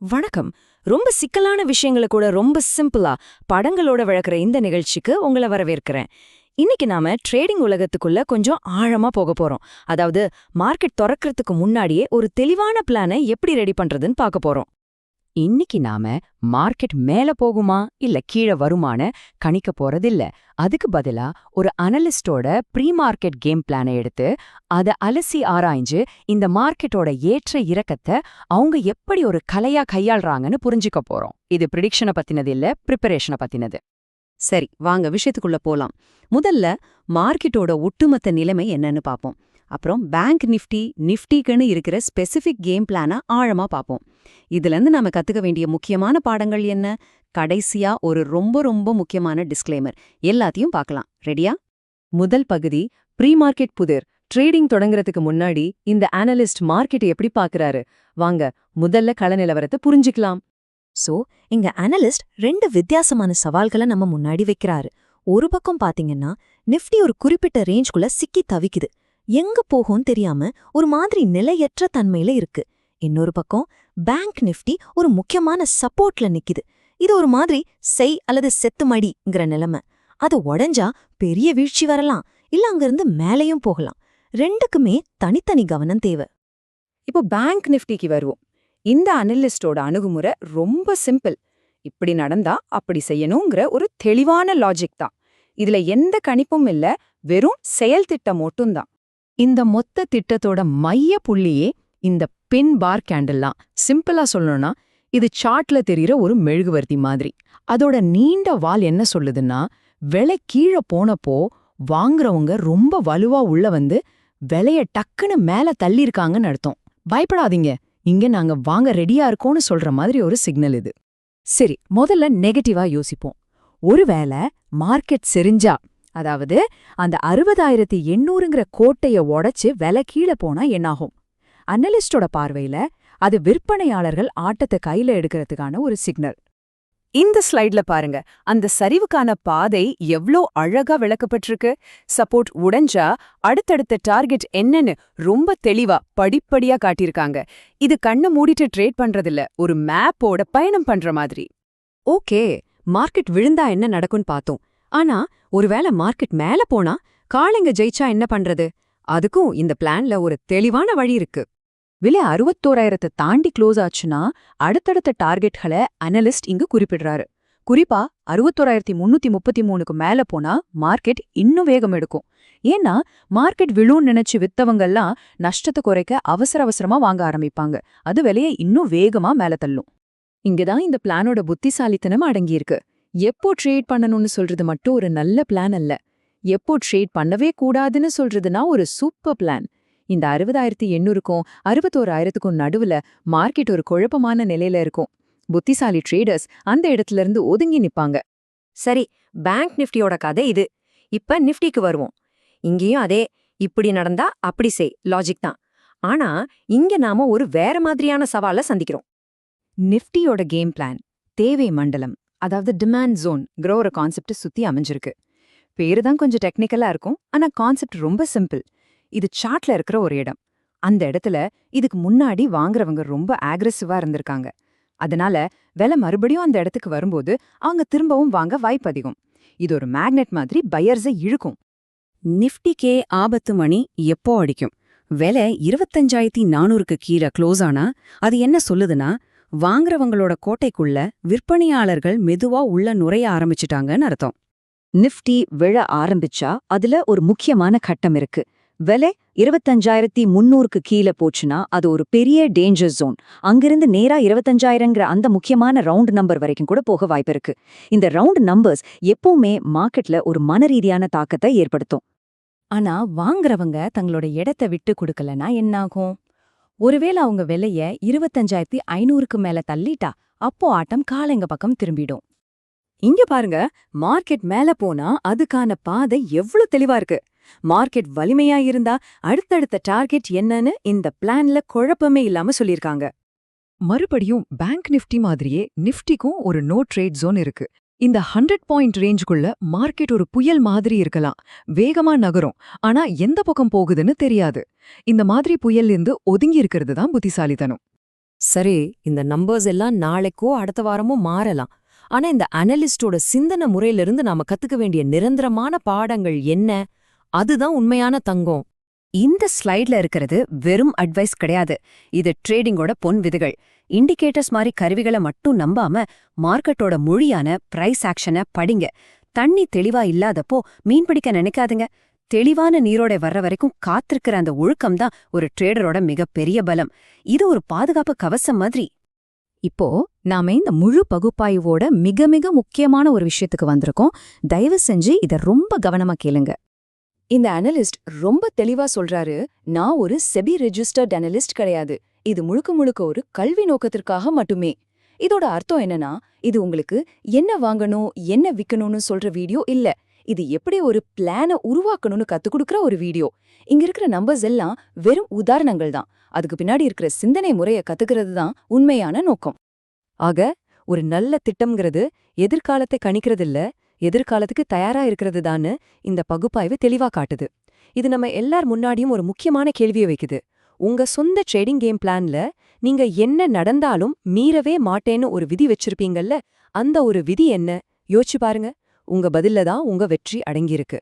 வணக்கம். ரொம்ப சிக்கலான விஷயங்களை கூட ரொம்ப சிம்பிளா படங்களோட விளக்குற இந்த நிகழ்ச்சிக்கு உங்களை வரவேற்கிறேன். இன்னைக்கு நாம ட்ரேடிங் உலகத்துக்குள்ள கொஞ்சம் ஆழமா போக போறோம். அதாவது மார்க்கெட் திறக்கறதுக்கு முன்னாடியே ஒரு தெளிவான பிளானை எப்படி ரெடி பண்றதுன்னு பார்க்க போறோம். இன்னைக்கு நாம மார்க்கெட் மேல போகுமா இல்ல கீழே வருமானு கணிக்க போறதில்ல. அதுக்கு பதிலா ஒரு அனலிஸ்டோட ப்ரீ மார்க்கெட் கேம் பிளானை எடுத்து அதை அலசி ஆராய்ஞ்சு இந்த மார்க்கெட்டோட ஏற்ற இறக்கத்தை அவங்க எப்படி ஒரு கலையா கையாள்றாங்கன்னு புரிஞ்சுக்க போறோம். இது ப்ரிடிக்ஷனை பத்தினது இல்ல, ப்ரிப்பரேஷனை பத்தினது. சரி, வாங்க விஷயத்துக்குள்ள போலாம். முதல்ல மார்க்கெட்டோட ஒட்டுமொத்த நிலைமை என்னன்னு பாப்போம். அப்புறம் பேங்க் நிஃப்டிக்குன்னு இருக்கிற ஸ்பெசிஃபிக் கேம் பிளான ஆழமா பாப்போம். இதுல இருந்து நாம கத்துக்க வேண்டிய முக்கியமான பாடங்கள் என்ன? கடைசியா ஒரு ரொம்ப ரொம்ப முக்கியமான டிஸ்க்ளைமர் எல்லாத்தையும் பார்க்கலாம். ரெடியா? முதல் பகுதி ப்ரீ மார்க்கெட் புதிர். ட்ரேடிங் தொடங்குறதுக்கு முன்னாடி இந்த அனலிஸ்ட் மார்க்கெட் எப்படி பாக்குறாரு? வாங்க முதல்ல கள நிலவரத்தை புரிஞ்சுக்கலாம். சோ இங்க அனலிஸ்ட் ரெண்டு வித்தியாசமான சவால்களை நம்ம முன்னாடி வைக்கிறாரு. ஒரு பக்கம் பாத்தீங்கன்னா நிஃப்டி ஒரு குறிப்பிட்ட ரேஞ்சுக்குள்ள சிக்கி தவிக்குது, எங்க போகும்னு தெரியாம ஒரு மாதிரி நிலையற்ற தன்மையில இருக்கு. இன்னொரு பக்கம் பேங்க் நிஃப்டி ஒரு முக்கியமான சப்போர்ட்ல நிக்குது. இது ஒரு மாதிரி செய் அல்லது செத்து மடிங்கிற நிலைமை. அது உடைஞ்சா பெரிய வீழ்ச்சி வரலாம், இல்ல அங்கிருந்து மேலையும் போகலாம். ரெண்டுக்குமே தனித்தனி கவனம் தேவை. இப்போ பேங்க் நிஃப்டிக்கு வருவோம். இந்த அனலிஸ்டோட அணுகுமுறை ரொம்ப சிம்பிள். இப்படி நடந்தா அப்படி செய்யணுங்கிற ஒரு தெளிவான லாஜிக் தான். இதுல எந்த கணிப்பும் இல்ல, வெறும் செயல் திட்டம் மட்டும்தான். இந்த மொத்த திட்டத்தோட மைய புள்ளியே இந்த பின் பார் கேண்டில்லாம். சிம்பிளா சொல்லணும்னா இது சார்ட்ல தெரிகிற ஒரு மெழுகுவர்த்தி மாதிரி. அதோட நீண்ட வால் என்ன சொல்லுதுன்னா, விலை கீழே போனப்போ வாங்குறவங்க ரொம்ப வலுவா உள்ள வந்து விலைய டக்குன்னு மேல தள்ளியிருக்காங்கன்னு அர்த்தம். பயப்படாதீங்க, இங்க நாங்க வாங்க ரெடியா இருக்கோம்னு சொல்ற மாதிரி ஒரு சிக்னல் இது. சரி, முதல்ல நெகட்டிவா யோசிப்போம். ஒருவேளை மார்க்கெட் செறிஞ்சா, அதாவது அந்த 60,800ங்கிற கோட்டைய உடைச்சு விலை கீழே போனா என்னாகும்? அனலிஸ்டோட பார்வையில அது விற்பனையாளர்கள் ஆட்டத்தை கையில எடுக்கிறதுக்கான ஒரு சிக்னல். இந்த ஸ்லைட்ல பாருங்க, அந்த சரிவுக்கான பாதை எவ்ளோ அழகா விளக்கப்பட்டிருக்கு. சப்போர்ட் உடைஞ்சா அடுத்தடுத்த டார்கெட் என்னன்னு ரொம்ப தெளிவா படிப்படியா காட்டியிருக்காங்க. இது கண்ணை மூடிட்டு ட்ரேட் பண்றதில்ல, ஒரு மேப்போட பயணம் பண்ற மாதிரி. ஓகே, மார்க்கெட் விழுந்தா என்ன நடக்கும்னு பார்த்தோம். ஆனா ஒருவேளை மார்க்கெட் மேல போனா காளைங்க ஜெயிச்சா என்ன பண்றது? அதுக்கும் இந்த பிளான்ல ஒரு தெளிவான வழி இருக்கு. விலை 61,000 தாண்டி க்ளோஸ் ஆச்சுன்னா அடுத்தடுத்த டார்கெட்களை அனலிஸ்ட் இங்கு குறிப்பிடுறாரு. குறிப்பா 61,333க்கு மேல போனா மார்க்கெட் இன்னும் வேகம் எடுக்கும். ஏன்னா மார்க்கெட் விழுன்னு நினைச்சு வித்தவங்கெல்லாம் நஷ்டத்தை குறைக்க அவசர அவசரமா வாங்க ஆரம்பிப்பாங்க. அது விலையை இன்னும் வேகமா மேல தள்ளும். இங்கதான் இந்த பிளானோட புத்திசாலித்தனம் அடங்கியிருக்கு. எப்போ ட்ரேட் பண்ணணும்னு சொல்றது மட்டும் ஒரு நல்ல பிளான் அல்ல, எப்போ ட்ரேட் பண்ணவே கூடாதுன்னு சொல்றதுனா ஒரு சூப்பர் பிளான். இந்த 60,800க்கும் 61,000க்கும் நடுவுல மார்க்கெட் ஒரு குழப்பமான நிலையில இருக்கும். புத்திசாலி ட்ரேடர்ஸ் அந்த இடத்துல இருந்து ஒதுங்கி நிப்பாங்க. சரி, பேங்க் நிஃப்டியோட கதை இது. இப்ப நிஃப்டிக்கு வருவோம். இங்கேயும் அதே இப்படி நடந்தா அப்படி செய் லாஜிக் தான். ஆனா இங்க நாம ஒரு வேற மாதிரியான சவாலை சந்திக்கிறோம். நிஃப்டியோட கேம் பிளான் தேவை மண்டலம், அதாவது டிமாண்ட் ஜோன்ங்கிற ஒரு கான்செப்ட் சுத்தி அமைஞ்சிருக்கு. பேரு தான் கொஞ்சம் டெக்னிக்கலா இருக்கும், ஆனா கான்செப்ட் ரொம்ப சிம்பிள். இது சார்ட்ல இருக்கிற ஒரு இடம். அந்த இடத்துல இதுக்கு முன்னாடி வாங்குறவங்க ரொம்ப ஆக்ரெசிவா இருந்திருக்காங்க. அதனால விலை மறுபடியும் அந்த இடத்துக்கு வரும்போது அவங்க திரும்பவும் வாங்க வாய்ப்பு அதிகம். இது ஒரு மேக்னெட் மாதிரி பையர்ஸை இழுக்கும். நிஃப்டிக்கே ஆபத்து மணி எப்போ அடிக்கும்? விலை 25,400க்கு கீழே க்ளோஸ் ஆனா அது என்ன சொல்லுதுன்னா, வாங்குறவங்களோட கோட்டைக்குள்ள விற்பனையாளர்கள் மெதுவா உள்ள நுழைய ஆரம்பிச்சுட்டாங்கன்னு அர்த்தம். நிஃப்டி விழ ஆரம்பிச்சா அதுல ஒரு முக்கியமான கட்டம் இருக்கு. விலை 25,300க்கு கீழே போச்சுன்னா அது ஒரு பெரிய டேஞ்சர் ஜோன். அங்கிருந்து நேரா 25,000ங்கிற அந்த முக்கியமான ரவுண்ட் நம்பர் வரைக்கும் கூட போக வாய்ப்பு இருக்கு. இந்த ரவுண்ட் நம்பர்ஸ் எப்பவுமே மார்க்கெட்ல ஒரு மனரீதியான தாக்கத்தை ஏற்படுத்தும். ஆனா வாங்குறவங்க தங்களோட இடத்தை விட்டு கொடுக்கலனா என்னாகும்? ஒருவேளை அவங்க விலைய 25,500க்கு மேல தள்ளிட்டா அப்போ ஆட்டம் காளைங்க பக்கம் திரும்பிடும். இங்க பாருங்க, மார்க்கெட் மேல போனா அதுக்கான பாதை எவ்வளவு தெளிவா இருக்கு. மார்க்கெட் வலிமையா இருந்தா அடுத்தடுத்த டார்கெட் என்னன்னு இந்த பிளான்ல குழப்பமே இல்லாம சொல்லிருக்காங்க. மறுபடியும் பேங்க் நிஃப்டி மாதிரியே நிஃப்டிக்கும் ஒரு நோ ட்ரேட் ஜோன் இருக்கு. இந்த 100 பாயிண்ட் ரேஞ்சுக்குள்ள மார்க்கெட் ஒரு புயல் மாதிரி இருக்கலாம், வேகமா நகரும். ஆனா எந்த பக்கம் போகுதுன்னு தெரியாது. இந்த மாதிரி புயல் இருந்து ஒதுங்கி இருக்கிறது தான் புத்திசாலித்தனம். சரி, இந்த நம்பர்ஸ் எல்லாம் நாளைக்கோ அடுத்த வாரமோ மாறலாம். ஆனா இந்த அனலிஸ்டோட சிந்தன முறையிலிருந்து நாம கத்துக்க வேண்டிய நிரந்தரமான பாடங்கள் என்ன? அதுதான் உண்மையான தங்கம். இந்த ஸ்லைட்ல இருக்கிறது வெறும் அட்வைஸ் கிடையாது. இது ட்ரேடிங்கோட பொன் விதிகள். இண்டிகேட்டர்ஸ் மாதிரி கருவிகளை மட்டும் நம்பாம மார்க்கெட்டோட மொழியான பிரைஸ் ஆக்ஷனை படிங்க. தண்ணி தெளிவா இல்லாதப்போ மீன் பிடிக்க நினைக்காதுங்க. தெளிவான நீரோட வர்ற வரைக்கும் காத்திருக்கிற அந்த ஒழுக்கம் தான் ஒரு ட்ரேடரோட மிகப்பெரிய பலம். இது ஒரு பாதுகாப்பு கவசம் மாதிரி. இப்போ நாம இந்த முழு பகுப்பாய்வோட மிக மிக முக்கியமான ஒரு விஷயத்துக்கு வந்திருக்கோம். தயவு செஞ்சு இத ரொம்ப கவனமா கேளுங்க. இந்த அனலிஸ்ட் ரொம்ப தெளிவா சொல்றாரு, நான் ஒரு செபி ரெஜிஸ்டர்ட் அனலிஸ்ட் கிடையாது. இது முழுக்க முழுக்க ஒரு கல்வி நோக்கத்திற்காக மட்டுமே. இதோட அர்த்தம் என்னன்னா, இது உங்களுக்கு என்ன வாங்கணும் என்ன விக்கணும்னு சொல்ற வீடியோ இல்ல. இது எப்படி ஒரு பிளான உருவாக்கணும்னு கத்துக் கொடுக்கற ஒரு வீடியோ. இங்க இருக்கிற நம்பர்ஸ் எல்லாம் வெறும் உதாரணங்கள் தான். அதுக்கு பின்னாடி இருக்கிற சிந்தனை முறைய கத்துக்கிறது தான் உண்மையான நோக்கம். ஆக ஒரு நல்ல திட்டம்ங்கிறது எதிர்காலத்தை கணிக்கிறதில்ல, எதிர்காலத்துக்கு தயாரா இருக்கிறது தான்னு இந்த பகுப்பாய்வு தெளிவா காட்டுது. இது நம்ம எல்லார் முன்னாடியும் ஒரு முக்கியமான கேள்வியை வைக்குது. உங்க சொந்த ட்ரேடிங் கேம் பிளான்ல நீங்க என்ன நடந்தாலும் மீறவே மாட்டேன்னு ஒரு விதி வச்சிருப்பீங்கல்ல, அந்த ஒரு விதி என்ன? யோசிச்சு பாருங்க. உங்க பதில்ல தான் உங்க வெற்றி அடங்கியிருக்கு.